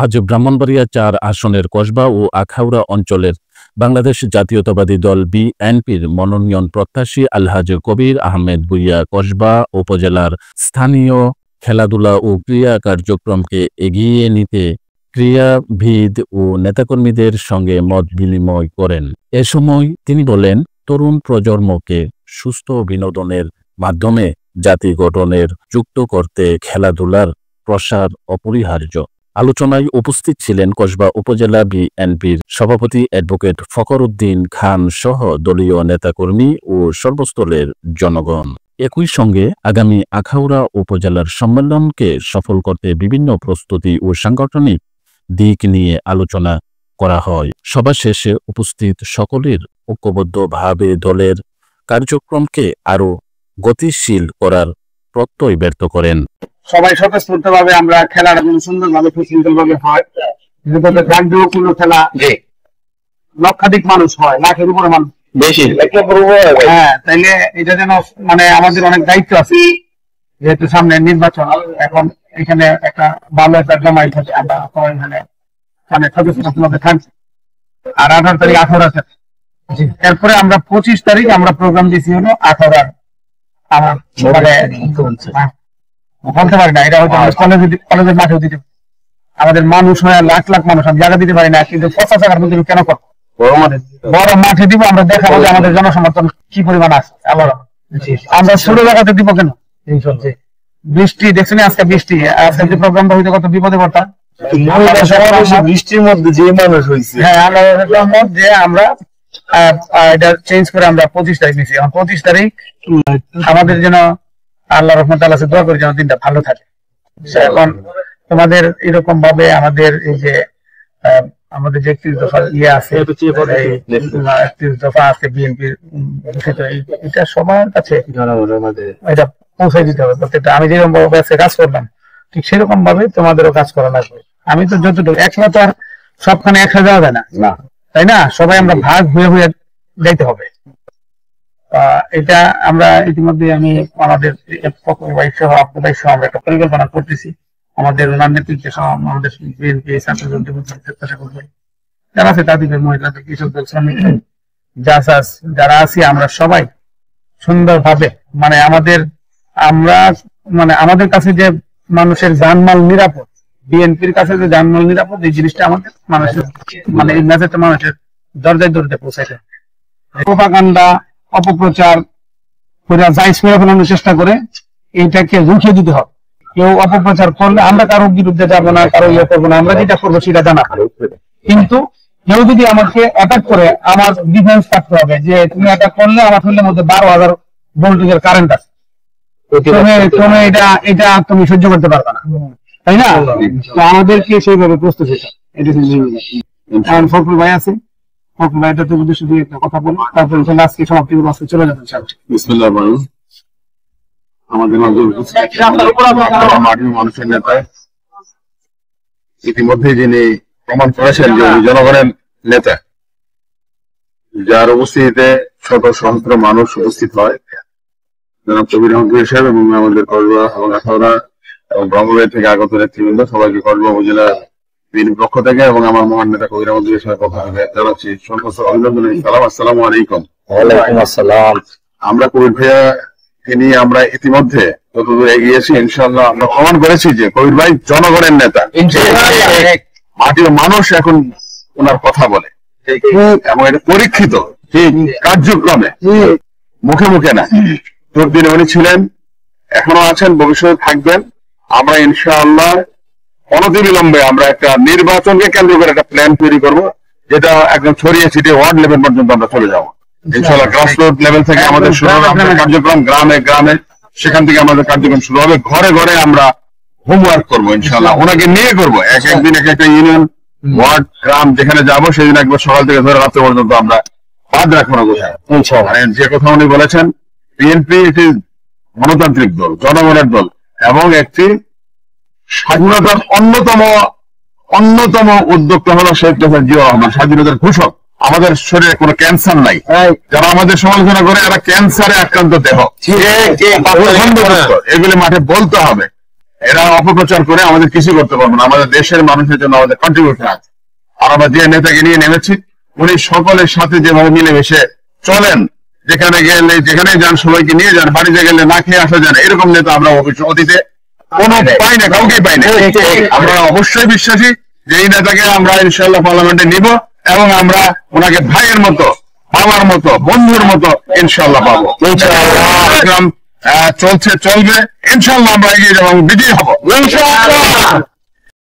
আজ ব্রাহ্মণবাড়িয়া ৪ আসনের কসবা ও আখাউড়া অঞ্চলের বাংলাদেশ জাতীয়তাবাদী দল বিএনপির মনোনয়ন প্রত্যাশী আলহাজ কবির আহমেদ ভূঁইয়া কসবা উপজেলার স্থানীয় খেলাধুলা ও ক্রীড়া কার্যক্রমকে এগিয়ে নিতে ক্রীড়াবিদ ও নেতাকর্মীদের সঙ্গে মত বিনিময় করেন। এ সময় তিনি বলেন, তরুণ প্রজন্মকে সুস্থ বিনোদনের মাধ্যমে জাতি গঠনের যুক্ত করতে খেলাধুলার প্রসার অপরিহার্য। আলোচনায় উপস্থিত ছিলেন কসবা উপজেলা বিএনপির সভাপতি অ্যাডভোকেট ফখর উদ্দিন খান সহ দলীয় নেতাকর্মী ও সর্বস্তরের জনগণ। একই সঙ্গে আগামী আখাউড়া উপজেলার সম্মেলনকে সফল করতে বিভিন্ন প্রস্তুতি ও সাংগঠনিক দিক নিয়ে আলোচনা করা হয়। সভা শেষে উপস্থিত সকলের ঐক্যবদ্ধভাবে দলের কার্যক্রমকে আরো গতিশীল করার প্রত্যয় ব্যক্ত করেন। সবাই স্বতঃস্ফূর্তভাবে আমরা খেলাটা সুন্দরভাবে সুশৃঙ্খলভাবে হয়, কোনো খেলা লক্ষাধিক মানুষ হয়, লাখের উপরে মানুষ বেশি। হ্যাঁ, তাইলে এটা যেন মানে আমাদের অনেক দায়িত্ব আছে, যেহেতু সামনে নির্বাচন। এখন এখানে একটা ভালো একটা জমাই থাকে, আমরা এখানে মানে স্বতঃস্ফূর্তভাবে থাকছি। আর 18 তারিখ আখাউড়া আছে। এরপরে আমরা 25 তারিখ আমরা প্রোগ্রাম দিয়েছি হলো আখাউড়ার আমার বলতে পারি না, এটা হয়তো কলেজের মাঠেও দিতে আমাদের মানুষ হয় লাখ লাখ মানুষ, আমি জায়গা দিতে পারি না, কিন্তু 50 টাকার মধ্যে কেন করবো? বড় মাঠে দিব, আমরা দেখাবো যে আমাদের জনসমর্থন কি পরিমাণ আছে। আবার আমরা ছোট জায়গাতে দিব কেন? বৃষ্টি দেখছেন, আজকে বৃষ্টি, আজকে যে প্রোগ্রামটা হইতে কত বিপদে পড়তাম বৃষ্টির মধ্যে যে মানুষ হয়েছে। হ্যাঁ, আমরা এটা চেঞ্জ করে আমরা 25 তারিখ নিয়েছি। 25 তারিখ আমাদের যেন আল্লাহ রহমত আল্লাহ দোয়া করে যেন দিনটা ভালো থাকে। এখন তোমাদের এরকম ভাবে আমাদের এই যে আমাদের যে 31 দফা ইয়ে আছে, 31 দফা আছে বিএনপির, এটা সবার কাছে এটা পৌঁছাই দিতে হবে। প্রত্যেকটা আমি যেরকম ভাবে কাজ করলাম ঠিক সেরকম ভাবে তোমাদেরও কাজ করা লাগবে। আমি তো যতটুকু একলা তো আর সবখানে একসাথে যাওয়া যায় না, তাই না? সবাই আমরা ভাগ হয়ে হয়ে যাইতে হবে। এটা আমরা ইতিমধ্যে আমি আমাদের আমরা একটা পরিকল্পনা করতেছি, আমাদের ওনার নেতৃত্বে আমাদের বিএনপি যারা আছে তাদের মহিলাদের কৃষক দল শ্রমিক যারা আছি আমরা সবাই সুন্দরভাবে মানে আমাদের কাছে যে মানুষের জানমাল নিরাপদ, বিএনপির কাছে যে জানমাল নিরাপদ, এই জিনিসটা আমাদের মানুষের মানে এই মেসেজটা মানুষের দরজায় দরজায় পৌঁছাইতে হবে। প্রোপাগান্ডা অপপ্রচার করে জায়েজ করে ফেলানোর চেষ্টা করে এইটাকে রুখে দিতে হবে। কেউ অপপ্রচার করলে আমরা কারোর বিরুদ্ধে যাবো না, কারো ইয়ে করবো না, আমরা যেটা করবো সেটা জানা। কিন্তু কেউ যদি আমাকে অ্যাটাক করে আমার ডিফেন্স থাকতে হবে যে তুমি অ্যাটাক করলে আমার শরীরের মধ্যে 12,000 ভোল্টেজের কারেন্ট আছে, তুমি এটা তুমি সহ্য করতে পারবে না, তাই না? তো আমাদেরকে সেইভাবে প্রস্তুত হতে হবে। ফখরুল ভাই আছে, মানুষের নেতা ইতিমধ্যে যিনি প্রমাণ করেছেন যে জনগণের নেতা, যার উপস্থিতিতে শত সহস্র মানুষ উপস্থিত হয়, জনাব কবির আহমেদ ভূঁইয়া সাহেব এবং আমাদের কসবা এবং আখাউড়া এবং ব্রাহ্মণবাড়িয়া থেকে আগত নেতৃবৃন্দ সবাইকে কসবা উপজেলা বিএনপির পক্ষ থেকে এবং আমার মহান নেতা কবির আহমেদ ভূঁইয়া সাহেবের পক্ষ থেকে জানাচ্ছি সর্বোচ্চ অভিনন্দন, সালাম, আসসালামু আলাইকুম। ওয়ালাইকুম আসসালাম। আমরা কবির ভাইয়াকে নিয়ে আমরা ইতিমধ্যে যতদূর এগিয়েছি, ইনশাআল্লাহ আমরা প্রমাণ করেছি যে কবির ভাই জনগণের নেতা, মাটির মানুষ এখন ওনার কথা বলে এবং এটা পরীক্ষিত কার্যক্রমে, মুখে মুখে না। দিনে উনি ছিলেন, এখনো আছেন, ভবিষ্যতে থাকবেন। আমরা ইনশাআল্লাহ অনতিবিলম্বে আমরা একটা নির্বাচনকে কেন্দ্র করে একটা প্ল্যান তৈরি করব, যেটা একদম ছড়িয়ে ছিটিয়ে ওয়ার্ড লেভেল পর্যন্ত আমরা চলে যাবো ইনশাআল্লাহ। গ্রাসরুট লেভেল থেকে আমাদের শুরু হবে আমাদের কার্যক্রম, গ্রামে গ্রামে, সেখান থেকে আমাদের কার্যক্রম শুরু হবে। ঘরে ঘরে আমরা হোমওয়ার্ক করবো ইনশাআল্লাহ, ওনাকে নিয়ে করবো। একদিন এক একটা ইউনিয়ন, ওয়ার্ড, গ্রাম যেখানে যাবো সেদিন একবার সকাল থেকে ধরে রাত্রে পর্যন্ত আমরা বাদ রাখবো না কোথায়। যে কথা উনি বলেছেন, বিএনপি একটি গণতান্ত্রিক দল, জনগণের দল এবং একটি স্বাধীনতার অন্যতম উদ্যোক্তা হলো শেখ জিয়াউর রহমান, স্বাধীনতার ঘোষক। আমাদের শরীরে কোনো ক্যান্সার নাই, যারা আমাদের সমালোচনা করে এরা ক্যান্সারে আক্রান্ত দেহ, এগুলি মাঠে বলতে হবে। এরা অপপ্রচার করে আমাদের কিছু করতে পারবো না। আমাদের দেশের মানুষের জন্য আমাদের কন্ট্রিবিউশন আছে। আর আমরা যে নেতাকে নিয়ে নেমেছি উনি সকলের সাথে যেভাবে মিলেমিশে চলেন, যেখানে যান সবাইকে নিয়ে যান, বাড়িতে গেলে না খেয়ে আসা যান, এরকম নেতা আমরা অতীতে কোনো পাই না, কাউকে পাই না। আমরা অবশ্যই বিশ্বাসী যে এই নেতাকে আমরা ইনশাআল্লাহ পার্লামেন্টে নিব এবং আমরা ওনাকে ভাইয়ের মতো, বাবার মতো, বন্ধুর মতো ইনশাআল্লাহ পাবো। চলছে, চলবে, ইনশাআল্লাহ আমরা এগিয়ে যাবো, বিজয়ী হবো ইনশাআল্লাহ।